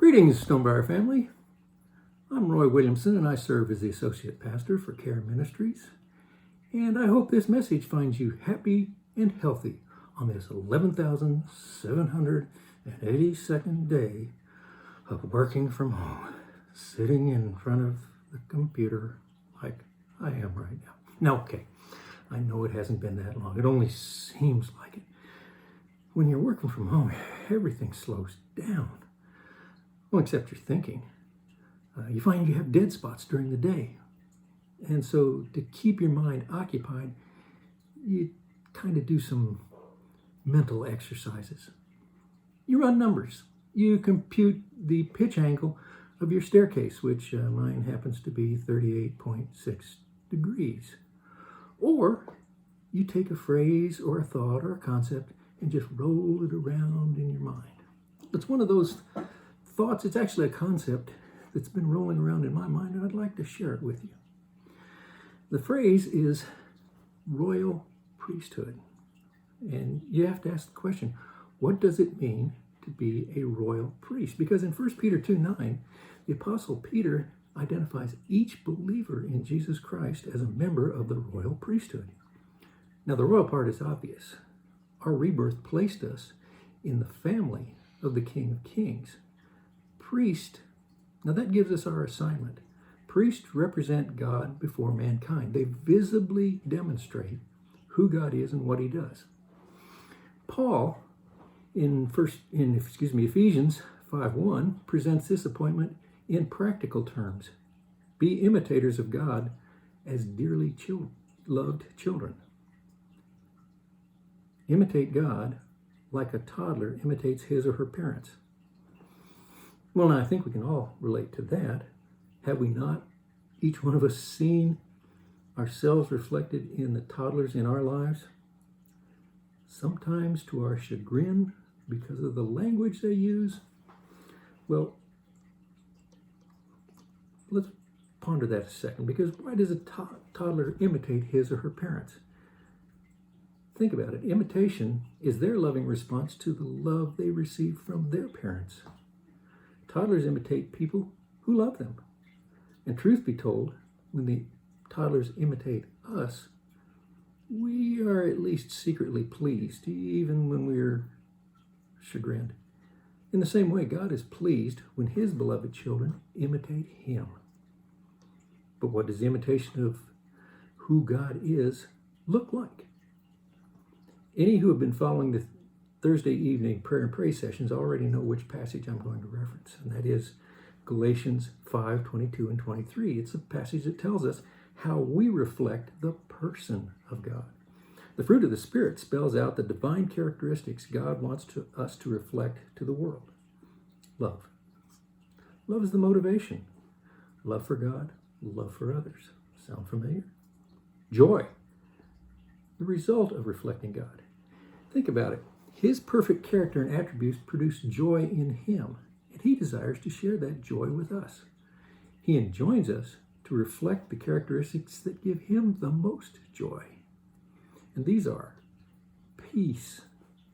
Greetings, Stonebriar family. I'm Roy Williamson, and I serve as the Associate Pastor for Care Ministries. And I hope this message finds you happy and healthy on this 11,782nd day of working from home, sitting in front of the computer like I am right now. Now, okay, I know it hasn't been that long. It only seems like it. When you're working from home, everything slows down. Well, except your thinking. You find you have dead spots during the day. And so to keep your mind occupied, you kind of do some mental exercises. You run numbers. You compute the pitch angle of your staircase, which mine happens to be 38.6 degrees. Or you take a phrase or a thought or a concept and just roll it around in your mind. It's one of those thoughts, it's actually a concept that's been rolling around in my mind, and I'd like to share it with you. The phrase is royal priesthood. And you have to ask the question, what does it mean to be a royal priest? Because in 1 Peter 2:9, the Apostle Peter identifies each believer in Jesus Christ as a member of the royal priesthood. Now, the royal part is obvious. Our rebirth placed us in the family of the King of Kings. Priest, now that gives us our assignment. Priests represent God before mankind. They visibly demonstrate who God is and what he does. Paul, in Ephesians 5:1, presents this appointment in practical terms. Be imitators of God as dearly loved children. Imitate God like a toddler imitates his or her parents. Well, now, I think we can all relate to that. Have we not, each one of us, seen ourselves reflected in the toddlers in our lives? Sometimes to our chagrin because of the language they use. Well, let's ponder that a second, because why does a toddler imitate his or her parents? Think about it. Imitation is their loving response to the love they receive from their parents. Toddlers imitate people who love them. And truth be told, when the toddlers imitate us, we are at least secretly pleased, even when we're chagrined. In the same way, God is pleased when his beloved children imitate him. But what does imitation of who God is look like? Any who have been following the Thursday evening prayer and praise sessions already know which passage I'm going to reference, and that is Galatians 5:22 and 23. It's a passage that tells us how we reflect the person of God. The fruit of the Spirit spells out the divine characteristics God wants us to reflect to the world. Love. Love is the motivation. Love for God, love for others. Sound familiar? Joy. The result of reflecting God. Think about it. His perfect character and attributes produce joy in him, and he desires to share that joy with us. He enjoins us to reflect the characteristics that give him the most joy. And these are peace,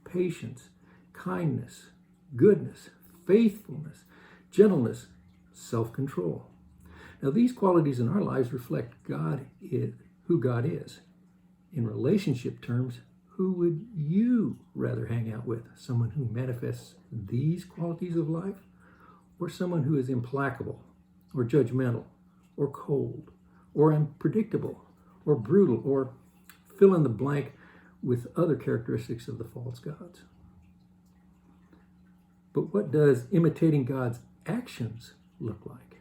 patience, kindness, goodness, faithfulness, gentleness, self-control. Now, these qualities in our lives reflect who God is. In relationship terms, who would you rather hang out with? Someone who manifests these qualities of life, or someone who is implacable, or judgmental, or cold, or unpredictable, or brutal, or fill in the blank with other characteristics of the false gods? But what does imitating God's actions look like?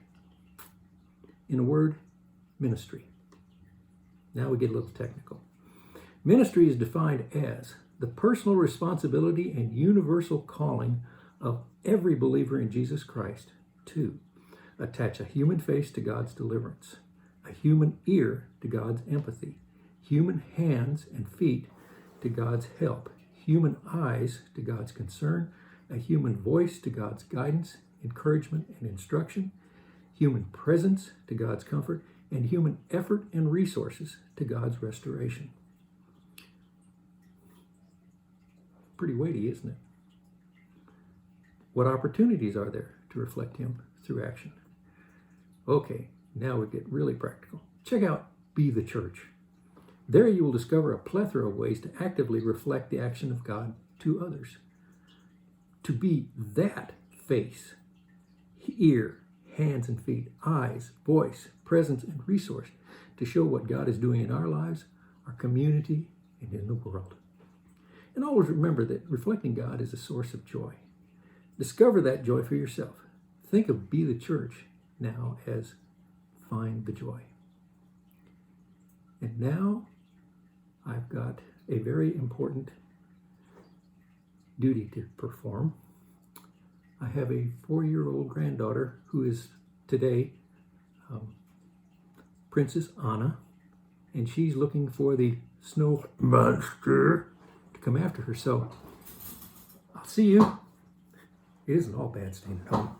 In a word, ministry. Now we get a little technical. Ministry is defined as the personal responsibility and universal calling of every believer in Jesus Christ to attach a human face to God's deliverance, a human ear to God's empathy, human hands and feet to God's help, human eyes to God's concern, a human voice to God's guidance, encouragement, and instruction, human presence to God's comfort, and human effort and resources to God's restoration. Pretty weighty, isn't it? What opportunities are there to reflect him through action? Okay, now we get really practical. Check out Be the Church. There you will discover a plethora of ways to actively reflect the action of God to others. To be that face, ear, hands and feet, eyes, voice, presence, and resource to show what God is doing in our lives, our community, and in the world. And always remember that reflecting God is a source of joy. Discover that joy for yourself. Think of Be the Church now as Find the Joy. And now I've got a very important duty to perform. I have a 4-year-old granddaughter who is today Princess Anna, and she's looking for the snow monster to come after her. So I'll see you. It isn't all bad staying at home.